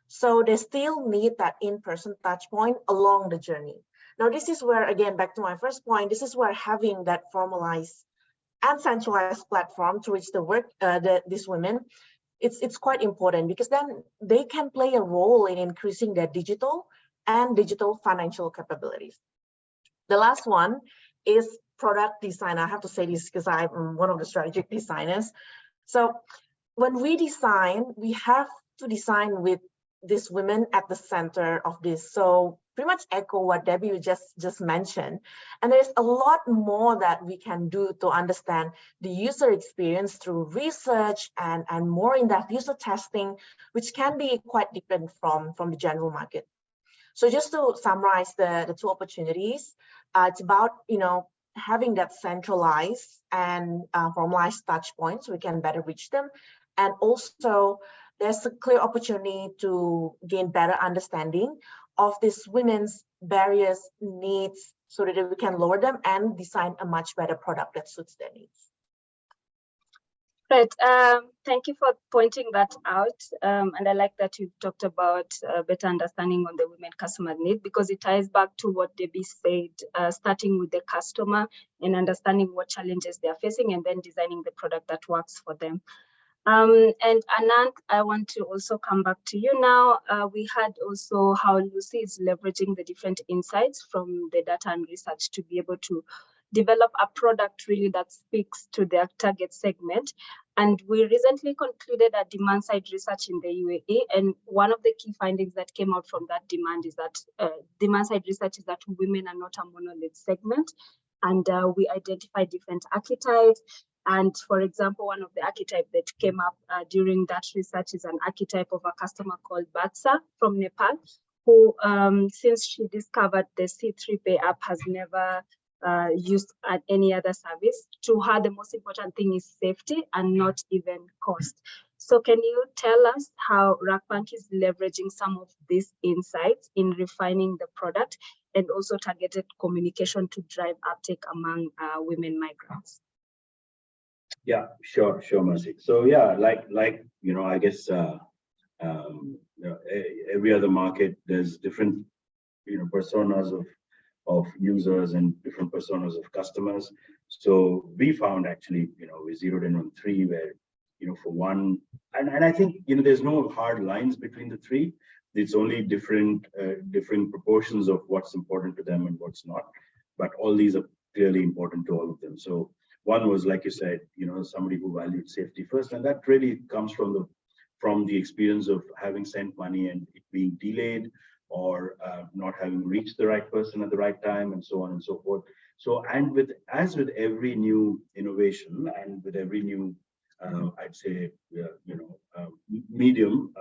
So they still need that in-person touch point along the journey. Now, this is where, again, back to my first point, this is where having that formalized and centralized platform to reach these women, it's quite important, because then they can play a role in increasing their digital financial capabilities. The last one is product design. I have to say this because I'm one of the strategic designers. So when we design, we have to design with these women at the center of this. So pretty much echo what Debbie just mentioned. And there's a lot more that we can do to understand the user experience through research and more in-depth user testing, which can be quite different from the general market. So just to summarize the two opportunities, it's about, having that centralized and formalized touch points so we can better reach them. And also there's a clear opportunity to gain better understanding of these women's various needs so that we can lower them and design a much better product that suits their needs. Right. Thank you for pointing that out. And I like that you've talked about better understanding on the women customer need, because it ties back to what Debbie said, starting with the customer and understanding what challenges they're facing and then designing the product that works for them. And Anand, I want to also come back to you now. We had also how Lucy is leveraging the different insights from the data and research to be able to develop a product really that speaks to their target segment. And we recently concluded a demand side research in the UAE. And one of the key findings that came out from that demand is that demand side research is that women are not a monolith segment. And we identified different archetypes. And for example, one of the archetypes that came up during that research is an archetype of a customer called Batsa from Nepal, who since she discovered the C3 Pay app has never used at any other service. To her, the most important thing is safety and not even cost. So can you tell us how Rakbank is leveraging some of these insights in refining the product and also targeted communication to drive uptake among women migrants? Yeah, sure, Mercy. So yeah, like I guess every other market, there's different personas of users and different personas of customers. So we found actually we zeroed in on 3 where for one, and I think there's no hard lines between the 3. It's only different proportions of what's important to them and what's not, but all these are clearly important to all of them. So one was, like you said, somebody who valued safety first, and that really comes from the experience of having sent money and it being delayed or not having reached the right person at the right time, and so on and so forth. So, and as with every new innovation and with every new, I'd say, medium,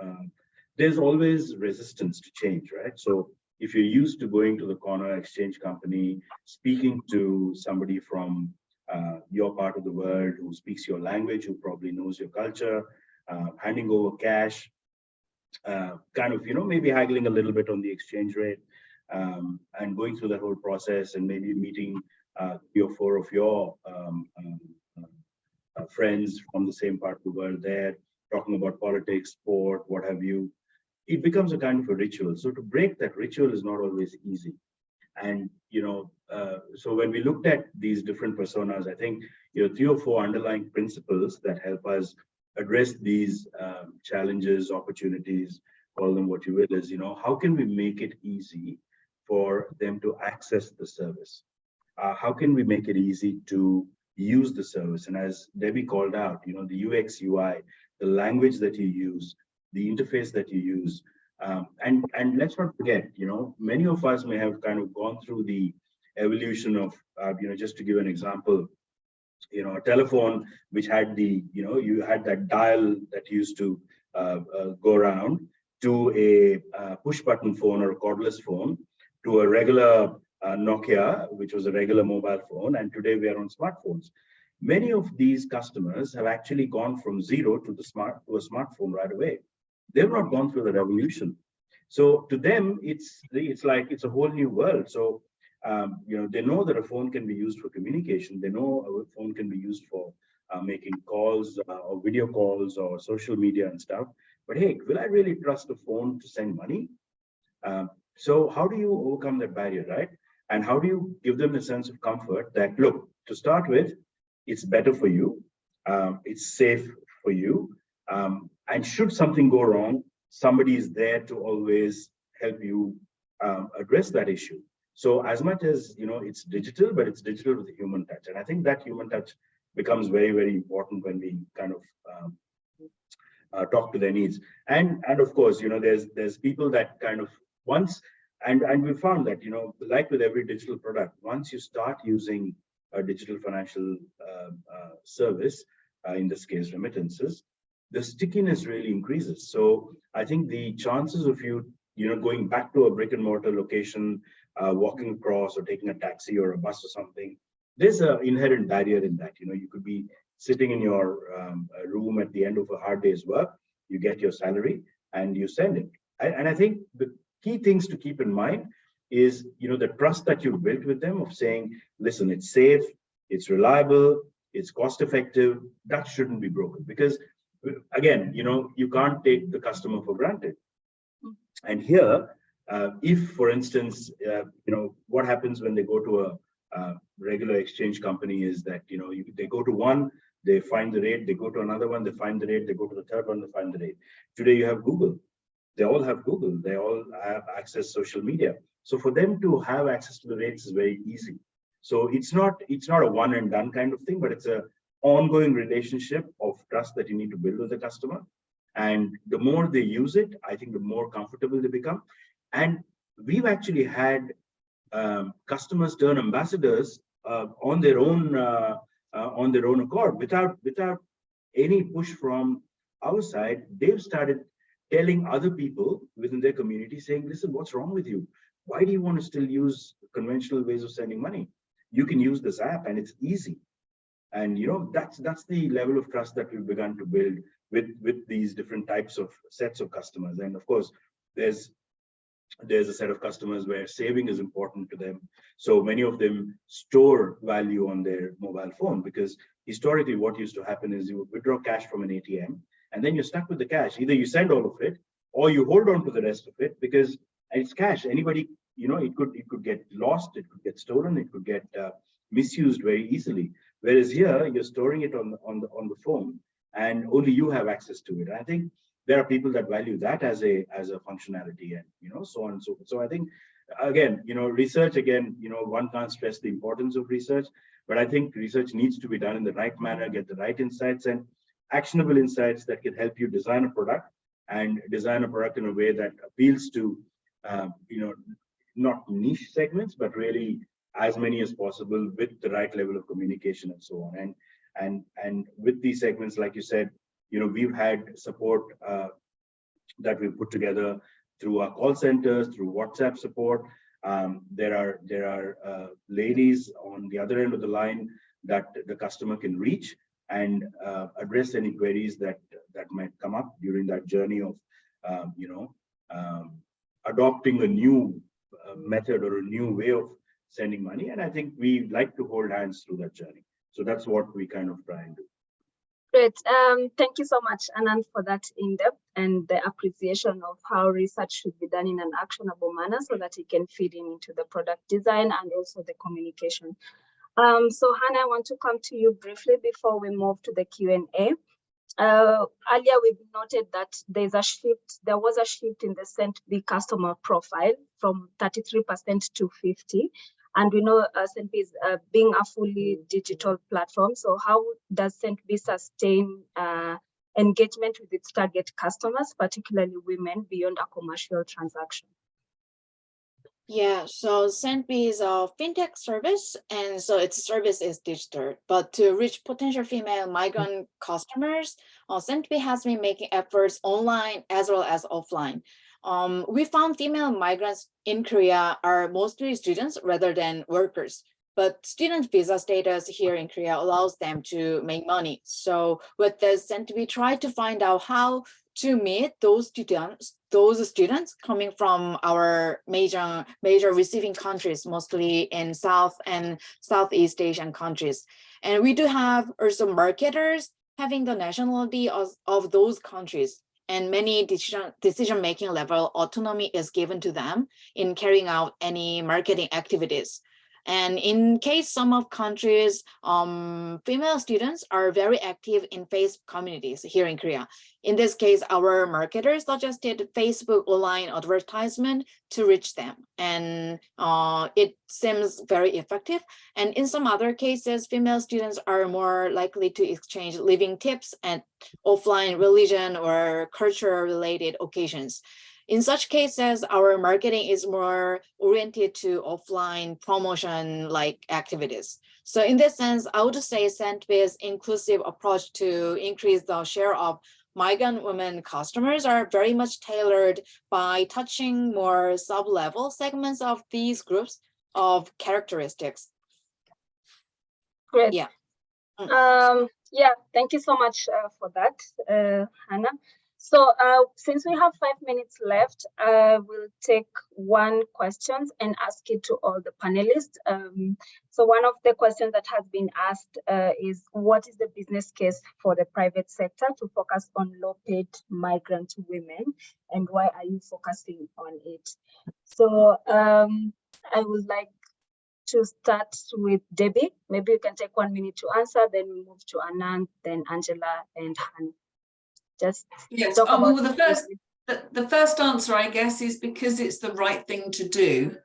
there's always resistance to change, right? So if you're used to going to the corner exchange company, speaking to somebody from your part of the world who speaks your language, who probably knows your culture, handing over cash, kind of, maybe haggling a little bit on the exchange rate, and going through that whole process and maybe meeting 3 or 4 of your friends from the same part of the world there, talking about politics, sport, what have you, it becomes a kind of a ritual. So to break that ritual is not always easy. And, so when we looked at these different personas, I think, 3 or 4 underlying principles that help us address these challenges, opportunities, call them what you will, is, how can we make it easy for them to access the service? How can we make it easy to use the service? And as Debbie called out, the UX, UI, the language that you use, the interface that you use, and let's not forget, many of us may have kind of gone through the evolution of, just to give an example, a telephone which had the, you had that dial that used to go around, to a push button phone or a cordless phone, to a regular Nokia, which was a regular mobile phone, and today we are on smartphones. Many of these customers have actually gone from 0 to a smartphone right away. They've not gone through the revolution. So to them, it's like it's a whole new world. So they know that a phone can be used for communication. They know a phone can be used for making calls or video calls or social media and stuff. But hey, will I really trust a phone to send money? So how do you overcome that barrier, right? And how do you give them a sense of comfort that, look, to start with, it's better for you, it's safe for you, and should something go wrong, somebody is there to always help you address that issue. So as much as, it's digital, but it's digital with a human touch. And I think that human touch becomes very, very important when we kind of talk to their needs. And of course, there's people that kind of once, and we found that, like with every digital product, once you start using a digital financial service, in this case, remittances, the stickiness really increases. So I think the chances of you, going back to a brick and mortar location, walking across or taking a taxi or a bus or something, there's an inherent barrier in that. You could be sitting in your room at the end of a hard day's work, you get your salary and you send it. And I think the key things to keep in mind is, the trust that you've built with them of saying, listen, it's safe, it's reliable, it's cost effective, that shouldn't be broken, because again, you can't take the customer for granted. And here, if, for instance, what happens when they go to a regular exchange company is that, they go to one, they find the rate, they go to another one, they find the rate, they go to the third one, they find the rate. Today you have Google. They all have Google. They all have access to social media. So for them to have access to the rates is very easy. So it's not a one and done kind of thing, but it's a ongoing relationship of trust that you need to build with the customer. And the more they use it, I think the more comfortable they become. And we've actually had customers turn ambassadors on their own accord, without any push from our side. They've started telling other people within their community, saying, listen, what's wrong with you? Why do you want to still use conventional ways of sending money? You can use this app and it's easy. And that's the level of trust that we've begun to build with these different types of sets of customers. And of course, there's a set of customers where saving is important to them. So many of them store value on their mobile phone, because historically what used to happen is you would withdraw cash from an ATM and then you're stuck with the cash. Either you send all of it or you hold on to the rest of it, because it's cash. Anybody, it could get lost, it could get stolen, it could get misused very easily. Whereas here you're storing it on the phone and only you have access to it. I think there are people that value that as a functionality, and so on and so forth. So I think, again, research, again, one can't stress the importance of research, but I think research needs to be done in the right manner, get the right insights and actionable insights that can help you design a product, and design a product in a way that appeals to not niche segments, but really as many as possible, with the right level of communication and so on. And with these segments, like you said, we've had support that we've put together through our call centers, through WhatsApp support. There are ladies on the other end of the line that the customer can reach and address any queries that might come up during that journey of adopting a new method or a new way of sending money. And I think we like to hold hands through that journey. So that's what we kind of try and do. Great. Thank you so much, Anand, for that in-depth and the appreciation of how research should be done in an actionable manner so that it can feed into the product design and also the communication. So Hannah, I want to come to you briefly before we move to the Q&A. Earlier, we've noted that there was a shift in the SendB customer profile from 33% to 50%. And we know SendB is being a fully digital platform. So how does SendB sustain engagement with its target customers, particularly women, beyond a commercial transaction? Yeah, so SendB is a fintech service, and so its service is digital. But to reach potential female migrant customers, SendB has been making efforts online as well as offline. We found female migrants in Korea are mostly students rather than workers, but student visa status here in Korea allows them to make money. So with this, we try to find out how to meet those students coming from our major receiving countries, mostly in South and Southeast Asian countries. And we do have also marketers having the nationality of those countries. And many decision-making level autonomy is given to them in carrying out any marketing activities. And in case some of countries, female students are very active in Facebook communities here in Korea. In this case, our marketers suggested Facebook online advertisement to reach them. And it seems very effective. And in some other cases, female students are more likely to exchange living tips at offline religion or culture-related occasions. In such cases, our marketing is more oriented to offline promotion-like activities. So in this sense, I would say SendBiz's inclusive approach to increase the share of migrant women customers are very much tailored by touching more sub-level segments of these groups of characteristics. Great. Yeah. Yeah, thank you so much for that, Hannah. So since we have 5 minutes left, we'll take one question and ask it to all the panelists. So one of the questions that has been asked is, what is the business case for the private sector to focus on low-paid migrant women, and why are you focusing on it? So I would like to start with Debbie. Maybe you can take 1 minute to answer, then we move to Anand, then Angela and Han. Just yes. talk about Well, the first answer, I guess, is because it's the right thing to do.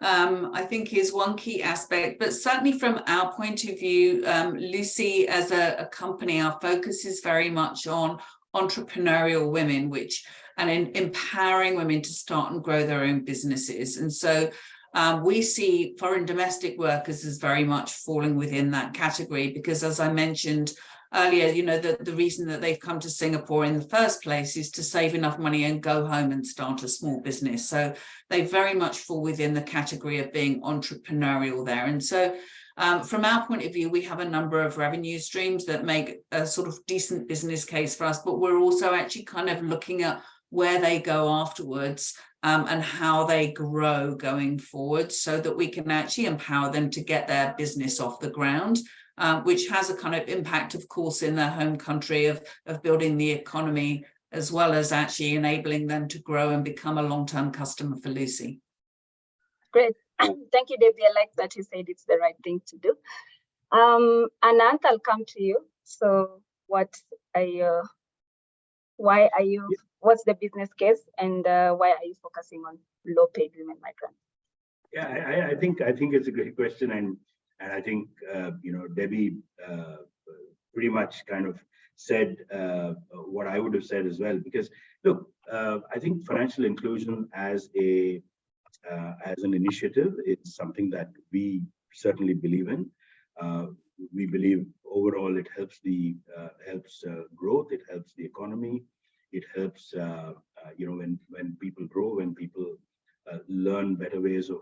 I think is one key aspect, but certainly from our point of view, Lucy, as a company, our focus is very much on entrepreneurial women, and in empowering women to start and grow their own businesses. And so we see foreign domestic workers as very much falling within that category, because as I mentioned earlier, you know, the reason that they've come to Singapore in the first place is to save enough money and go home and start a small business. So they very much fall within the category of being entrepreneurial there. And so from our point of view, we have a number of revenue streams that make a sort of decent business case for us, but we're also actually kind of looking at where they go afterwards and how they grow going forward, so that we can actually empower them to get their business off the ground. Which has a kind of impact, of course, in their home country of building the economy, as well as actually enabling them to grow and become a long-term customer for Lucy. Great. Thank you, Debbie. I like that you said it's the right thing to do. Anant, I'll come to you. So what's the business case, and why are you focusing on low-paid women migrants? Yeah, I think it's a great question, and I think you know, Debbie pretty much kind of said what I would have said as well. Because look, I think financial inclusion as an initiative is something that we certainly believe in. We believe overall it helps growth, it helps the economy, it helps you know, when people grow, when people learn better ways of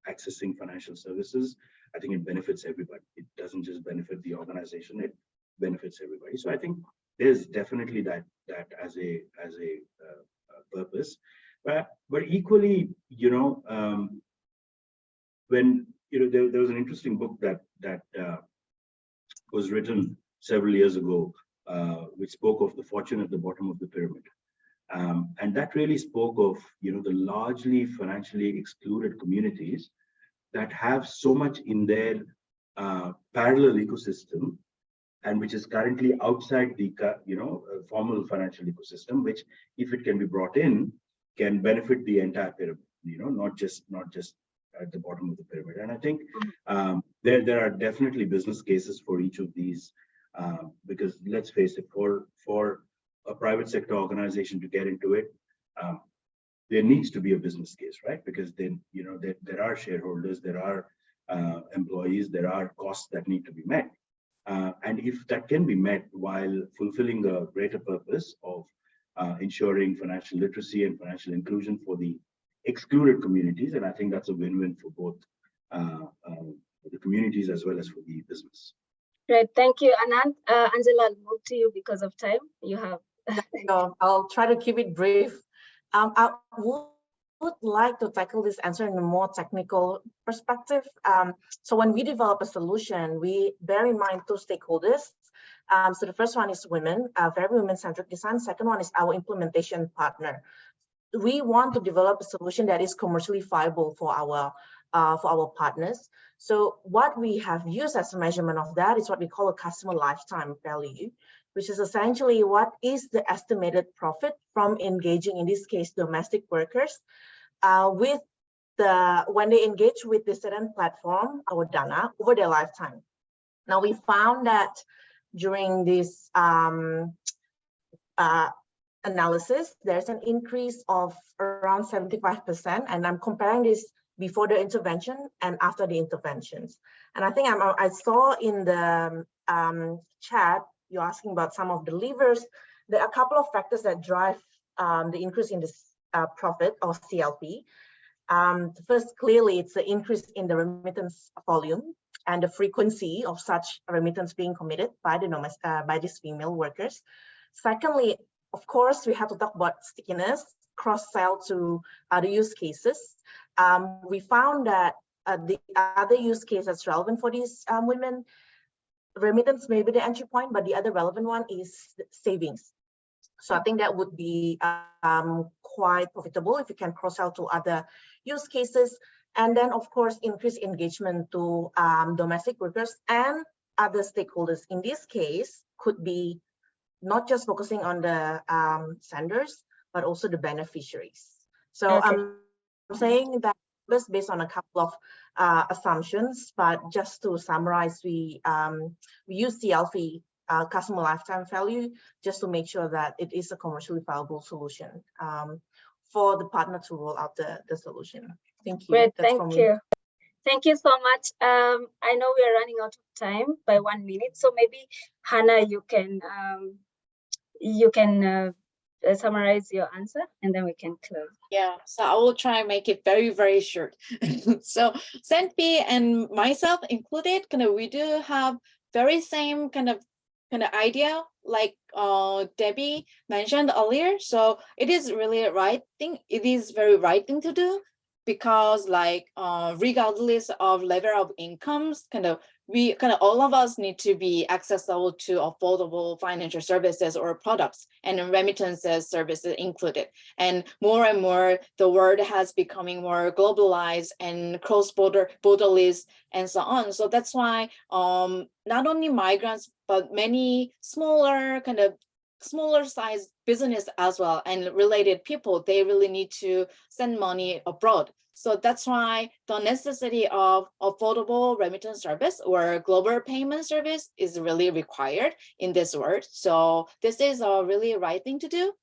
accessing financial services. I think it benefits everybody. It doesn't just benefit the organization, it benefits everybody. So I think there's definitely that as a purpose. But equally, you know, when you know, there was an interesting book that was written several years ago, which spoke of the fortune at the bottom of the pyramid. And that really spoke of, you know, the largely financially excluded communities that have so much in their parallel ecosystem, and which is currently outside the, you know, formal financial ecosystem, which, if it can be brought in, can benefit the entire pyramid, you know, not just at the bottom of the pyramid. And I think there are definitely business cases for each of these, because let's face it, for a private sector organization to get into it, there needs to be a business case, right? Because then, you know, there are shareholders, there are employees, there are costs that need to be met. And if that can be met while fulfilling the greater purpose of ensuring financial literacy and financial inclusion for the excluded communities, and I think that's a win-win for both the communities as well as for the business. Great, thank you, Anand. Angela, I'll move to you because of time. You have. So I'll try to keep it brief. I would like to tackle this answer in a more technical perspective. So when we develop a solution, we bear in mind two stakeholders. So the first one is women, very women-centric design. Second one is our implementation partner. We want to develop a solution that is commercially viable for our partners. So what we have used as a measurement of that is what we call a customer lifetime value, which is essentially what is the estimated profit from engaging, in this case, domestic workers, when they engage with the certain platform or Dana over their lifetime. Now we found that during this analysis, there's an increase of around 75%, and I'm comparing this before the intervention and after the interventions. And I think I saw in the chat, you're asking about some of the levers. There are a couple of factors that drive the increase in this profit or CLP. First, clearly, it's the increase in the remittance volume and the frequency of such remittance being committed by these female workers. Secondly, of course, we have to talk about stickiness, cross-sell to other use cases. We found that the other use case that's relevant for these women, remittance may be the entry point, but the other relevant one is savings. So I think that would be quite profitable if you can cross-sell to other use cases. And then, of course, increase engagement to domestic workers and other stakeholders. In this case, could be not just focusing on the senders, but also the beneficiaries. So Okay. I'm saying that based on a couple of assumptions, but just to summarize, we use CLV, customer lifetime value, just to make sure that it is a commercially viable solution for the partner to roll out the solution. Thank you. Great, That's thank you. Thank you so much. I know we are running out of time by 1 minute, so maybe Hannah, you can summarize your answer, and then we can close. Yeah, so I will try and make it very, very short. So Sanpi and myself included, we do have very same kind of idea like Debbie mentioned earlier. So it is really right thing. It is very right thing to do, because regardless of level of incomes, we all of us need to be accessible to affordable financial services or products, and remittances services included. And more, the world has becoming more globalized and borderless and so on. So that's why not only migrants, but many smaller size business as well and related people, they really need to send money abroad. So that's why the necessity of affordable remittance service or global payment service is really required in this world. So this is a really right thing to do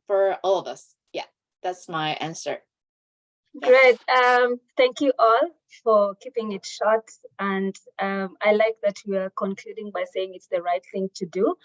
for all of us. Yeah, that's my answer. Great. Thank you all for keeping it short. And I like that we are concluding by saying it's the right thing to do.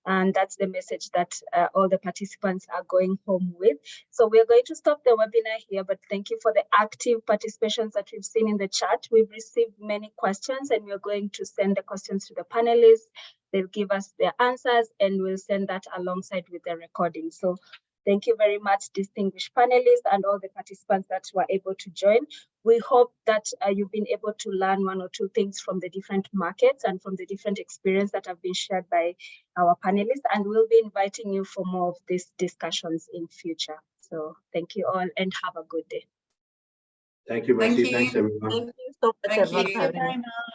And that's the message that all the participants are going home with. So we're going to stop the webinar here, but thank you for the active participations that we've seen in the chat. We've received many questions, and we're going to send the questions to the panelists. They'll give us their answers, and we'll send that alongside with the recording. So thank you very much, distinguished panelists and all the participants that were able to join. We hope that you've been able to learn one or two things from the different markets and from the different experience that have been shared by our panelists. And we'll be inviting you for more of these discussions in future. So thank you all and have a good day. Thank you, Mercy. Thank you. Thanks, everyone. Thank you so much, Thank everyone, you. for having Very me. much.